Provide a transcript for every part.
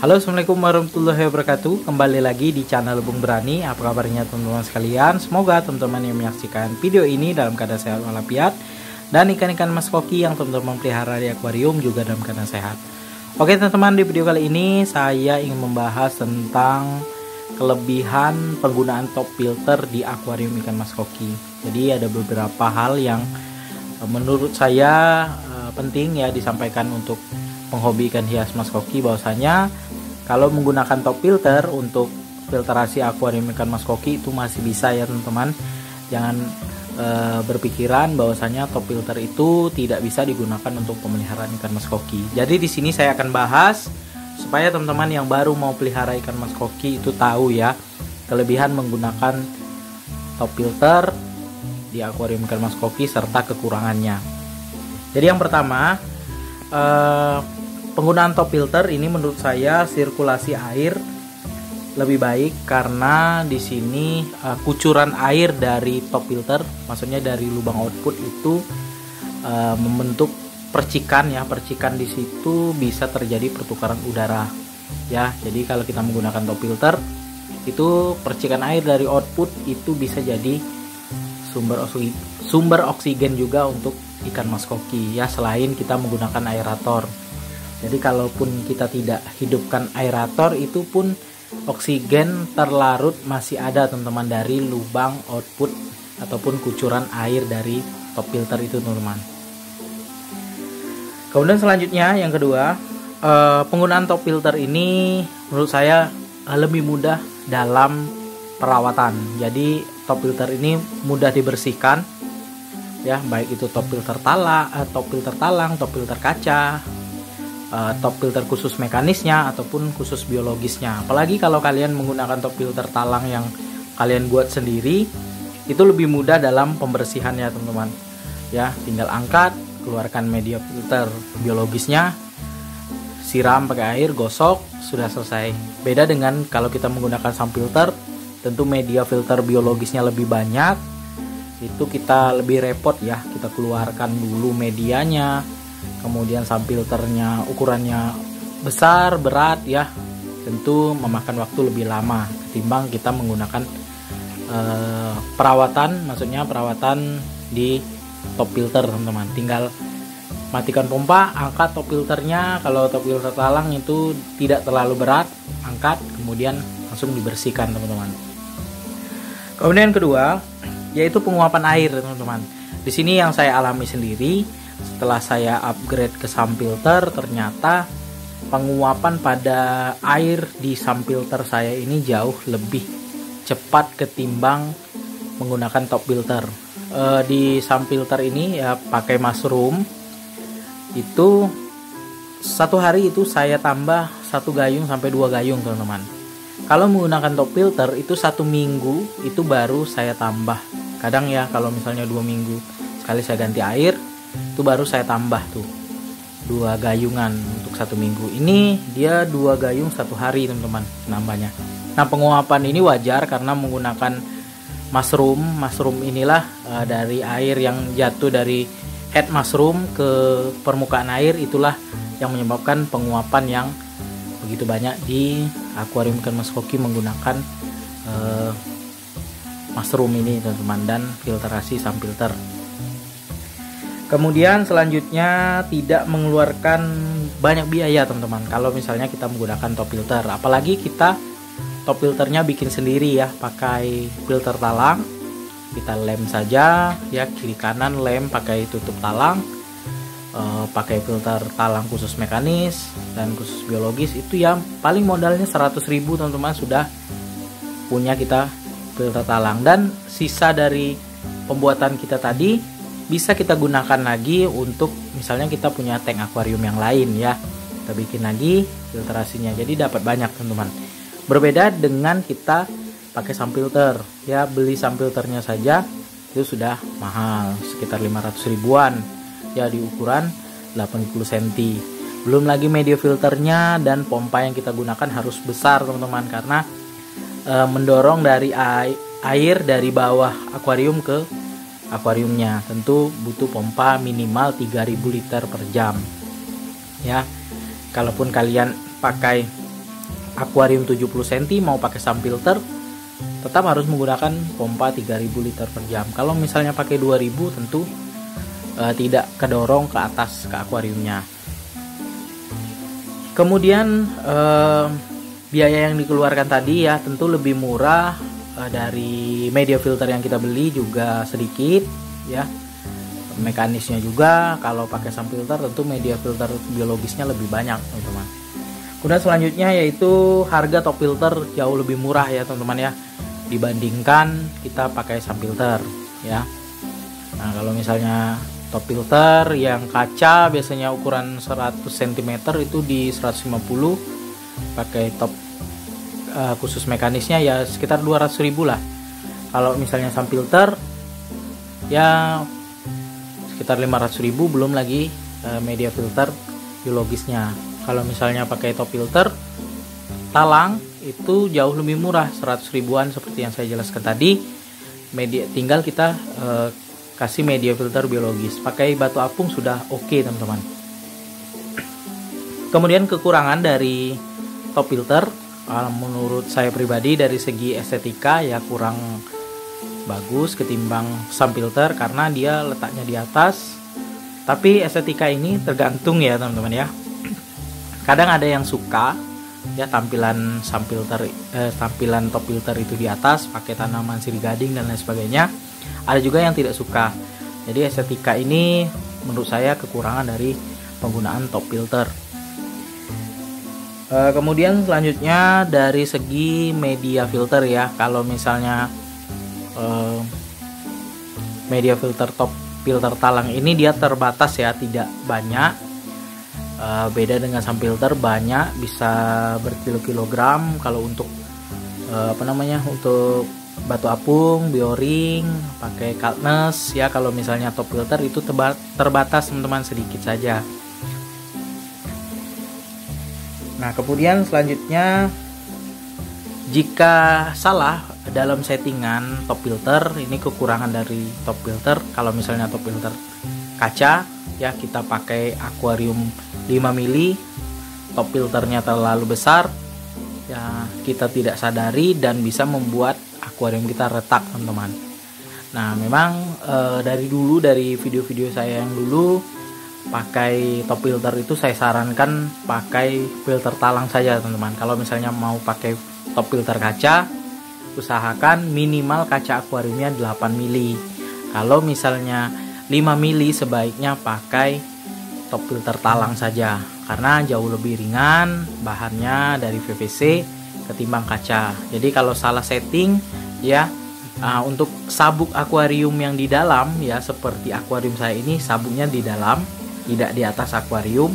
Halo, assalamualaikum warahmatullahi wabarakatuh. Kembali lagi di channel Bung Berani. Apa kabarnya teman-teman sekalian? Semoga teman-teman yang menyaksikan video ini dalam keadaan sehat walafiat, dan ikan-ikan mas koki yang teman-teman pelihara di akuarium juga dalam keadaan sehat. Oke teman-teman, di video kali ini saya ingin membahas tentang kelebihan penggunaan top filter di akuarium ikan mas koki. Jadi ada beberapa hal yang menurut saya penting ya disampaikan untuk penghobi ikan hias mas koki, bahwasanya kalau menggunakan top filter untuk filtrasi akuarium ikan mas koki itu masih bisa ya teman-teman. Jangan berpikiran bahwasanya top filter itu tidak bisa digunakan untuk pemeliharaan ikan mas koki. Jadi di sini saya akan bahas supaya teman-teman yang baru mau pelihara ikan mas koki itu tahu ya kelebihan menggunakan top filter di akuarium ikan mas koki serta kekurangannya. Jadi yang pertama, penggunaan top filter ini menurut saya sirkulasi air lebih baik, karena di sini kucuran air dari top filter, maksudnya dari lubang output itu membentuk percikan ya. Percikan di situ bisa terjadi pertukaran udara ya. Jadi kalau kita menggunakan top filter itu percikan air dari output itu bisa jadi sumber oksigen juga untuk ikan mas koki ya, selain kita menggunakan aerator. Jadi kalaupun kita tidak hidupkan aerator, itu pun oksigen terlarut masih ada teman-teman dari lubang output ataupun kucuran air dari top filter itu teman-teman. Kemudian selanjutnya yang kedua, penggunaan top filter ini menurut saya lebih mudah dalam perawatan. Jadi top filter ini mudah dibersihkan ya, baik itu top filter talang, top filter kaca, top filter khusus mekanisnya ataupun khusus biologisnya. Apalagi kalau kalian menggunakan top filter talang yang kalian buat sendiri, itu lebih mudah dalam pembersihannya teman-teman ya. Tinggal angkat, keluarkan media filter biologisnya, siram pakai air, gosok, sudah selesai. Beda dengan kalau kita menggunakan sun filter, tentu media filter biologisnya lebih banyak, itu kita lebih repot ya. Kita keluarkan dulu medianya, kemudian sun filternya ukurannya besar, berat ya, tentu memakan waktu lebih lama ketimbang kita menggunakan perawatan, maksudnya perawatan di top filter teman-teman. Tinggal matikan pompa, angkat top filternya. Kalau top filter talang itu tidak terlalu berat, angkat kemudian langsung dibersihkan teman-teman. Kemudian kedua yaitu penguapan air teman-teman. Di sini yang saya alami sendiri, setelah saya upgrade ke sun filter, ternyata penguapan pada air di sun filter saya ini jauh lebih cepat ketimbang menggunakan top filter. Di sun filter ini ya pakai mushroom, itu satu hari itu saya tambah 1 gayung sampai 2 gayung teman-teman. Kalau menggunakan top filter itu 1 minggu itu baru saya tambah. Kadang ya kalau misalnya 2 minggu sekali saya ganti air, itu baru saya tambah tuh 2 gayungan untuk 1 minggu. Ini dia 2 gayung 1 hari teman-teman nambahnya. Nah penguapan ini wajar karena menggunakan mushroom inilah dari air yang jatuh dari head mushroom ke permukaan air, itulah yang menyebabkan penguapan yang begitu banyak di akuarium ikan mas koki menggunakan mushroom ini teman-teman, dan filtrasi sun filter. Kemudian selanjutnya tidak mengeluarkan banyak biaya teman-teman kalau misalnya kita menggunakan top filter. Apalagi kita top filternya bikin sendiri ya, pakai filter talang, kita lem saja ya, kiri kanan lem pakai tutup talang, pakai filter talang khusus mekanis dan khusus biologis. Itu yang paling modalnya 100.000 teman-teman, sudah punya kita filter talang, dan sisa dari pembuatan kita tadi bisa kita gunakan lagi untuk misalnya kita punya tank akuarium yang lain ya, kita bikin lagi filtrasinya, jadi dapat banyak teman-teman. Berbeda dengan kita pakai sun filter ya, beli sun filternya saja itu sudah mahal, sekitar 500 ribuan ya, di ukuran 80 cm. Belum lagi media filternya dan pompa yang kita gunakan harus besar teman-teman, karena mendorong dari air dari bawah akuarium ke akuariumnya, tentu butuh pompa minimal 3000 liter per jam ya. Kalaupun kalian pakai akuarium 70 cm mau pakai sump filter, tetap harus menggunakan pompa 3000 liter per jam. Kalau misalnya pakai 2000 tentu tidak kedorong ke atas ke akuariumnya. Kemudian biaya yang dikeluarkan tadi ya tentu lebih murah dari media filter yang kita beli juga sedikit ya. Mekanisnya juga kalau pakai sump filter tentu media filter biologisnya lebih banyak teman-teman. Kemudian selanjutnya yaitu harga top filter jauh lebih murah ya teman-teman ya, dibandingkan kita pakai sump filter ya. Nah kalau misalnya top filter yang kaca biasanya ukuran 100 cm itu di 150, pakai top khusus mekanisnya ya sekitar 200.000 lah. Kalau misalnya sump filter ya sekitar 500.000, belum lagi media filter biologisnya. Kalau misalnya pakai top filter talang itu jauh lebih murah, 100 ribuan seperti yang saya jelaskan tadi. Tinggal kita kasih media filter biologis, pakai batu apung sudah oke teman-teman. Kemudian kekurangan dari top filter menurut saya pribadi dari segi estetika ya kurang bagus ketimbang sump filter karena dia letaknya di atas. Tapi estetika ini tergantung ya teman-teman ya. Kadang ada yang suka ya tampilan sump filter, tampilan top filter itu di atas pakai tanaman sirih gading dan lain sebagainya. Ada juga yang tidak suka. Jadi estetika ini menurut saya kekurangan dari penggunaan top filter. Kemudian selanjutnya dari segi media filter ya, kalau misalnya media filter top filter talang ini dia terbatas ya, tidak banyak. Beda dengan sump filter banyak, bisa berkilo-kilogram. Kalau untuk untuk batu apung, bioring, pakai Kaltnes ya. Kalau misalnya top filter itu terbatas teman-teman, sedikit saja. Nah kemudian selanjutnya jika salah dalam settingan top filter, ini kekurangan dari top filter. Kalau misalnya top filter kaca ya, kita pakai akuarium 5 mili, top filternya terlalu besar ya, kita tidak sadari dan bisa membuat akuarium kita retak teman-teman. Nah memang dari dulu, dari video-video saya yang dulu pakai top filter itu saya sarankan pakai filter talang saja teman-teman. Kalau misalnya mau pakai top filter kaca, usahakan minimal kaca akuariumnya 8 mili. Kalau misalnya 5 mili sebaiknya pakai top filter talang saja, karena jauh lebih ringan bahannya dari PVC ketimbang kaca. Jadi kalau salah setting ya, untuk sabuk akuarium yang di dalam ya, seperti akuarium saya ini sabuknya di dalam, tidak di atas akuarium,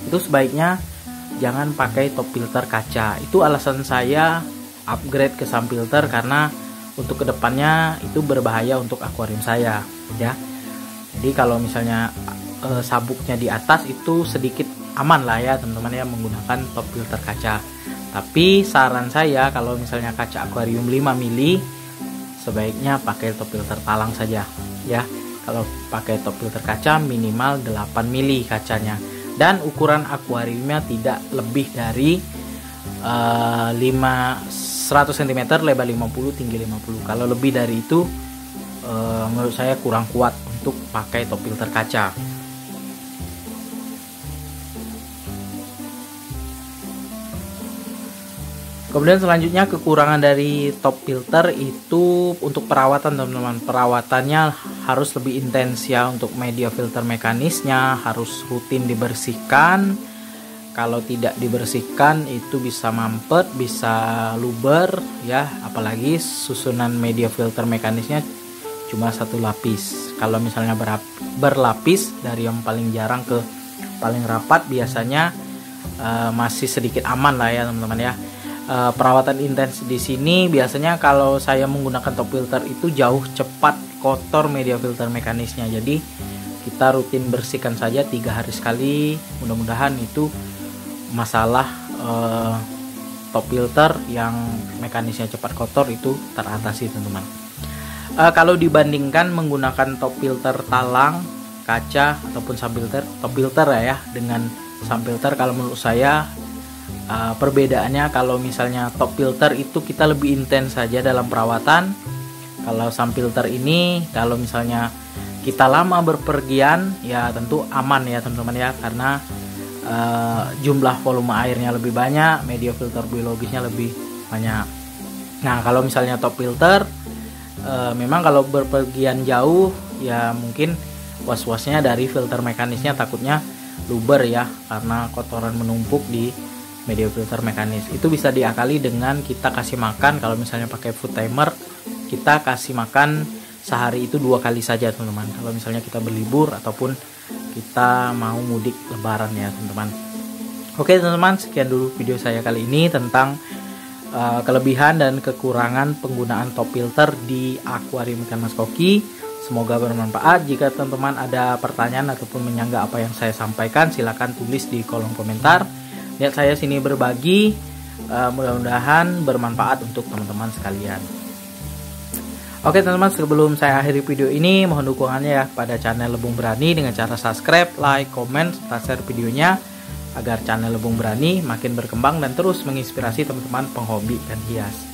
itu sebaiknya jangan pakai top filter kaca. Itu alasan saya upgrade ke sump filter, karena untuk kedepannya itu berbahaya untuk akuarium saya ya. Jadi kalau misalnya sabuknya di atas itu sedikit aman lah ya teman-teman ya, menggunakan top filter kaca. Tapi saran saya kalau misalnya kaca akuarium 5 mili sebaiknya pakai top filter talang saja ya. Kalau pakai top filter kaca minimal 8 mili kacanya, dan ukuran akuariumnya tidak lebih dari 100 cm, lebar 50, tinggi 50. Kalau lebih dari itu menurut saya kurang kuat untuk pakai top filter kaca. Kemudian selanjutnya kekurangan dari top filter itu untuk perawatan teman-teman. Perawatannya harus lebih intens ya, untuk media filter mekanisnya harus rutin dibersihkan. Kalau tidak dibersihkan itu bisa mampet, bisa luber ya, apalagi susunan media filter mekanisnya cuma satu lapis. Kalau misalnya berlapis dari yang paling jarang ke paling rapat biasanya masih sedikit aman lah ya teman-teman ya. Perawatan intens di sini biasanya kalau saya menggunakan top filter itu jauh cepat kotor media filter mekanisnya. Jadi kita rutin bersihkan saja 3 hari sekali. Mudah-mudahan itu masalah top filter yang mekanisnya cepat kotor itu teratasi teman-teman. Kalau dibandingkan menggunakan top filter talang, kaca ataupun sump filter, top filter ya dengan sump filter, kalau menurut saya Perbedaannya kalau misalnya top filter itu kita lebih intens saja dalam perawatan. Kalau sun filter ini kalau misalnya kita lama berpergian ya tentu aman ya teman-teman ya, karena jumlah volume airnya lebih banyak, media filter biologisnya lebih banyak. Nah kalau misalnya top filter memang kalau berpergian jauh ya mungkin was-wasnya dari filter mekanisnya, takutnya luber ya karena kotoran menumpuk di media filter mekanis. Itu bisa diakali dengan kita kasih makan. Kalau misalnya pakai food timer, kita kasih makan sehari itu 2 kali saja teman-teman, kalau misalnya kita berlibur ataupun kita mau mudik lebaran ya teman-teman. Oke teman-teman, sekian dulu video saya kali ini tentang kelebihan dan kekurangan penggunaan top filter di akuarium ikan mas koki. Semoga bermanfaat. Jika teman-teman ada pertanyaan ataupun menyanggah apa yang saya sampaikan, silahkan tulis di kolom komentar. Lihat saya sini berbagi, mudah-mudahan bermanfaat untuk teman-teman sekalian. Oke teman-teman, sebelum saya akhiri video ini, mohon dukungannya ya pada channel Lebung Berani dengan cara subscribe, like, komen, serta share videonya agar channel Lebung Berani makin berkembang dan terus menginspirasi teman-teman penghobi ikan hias.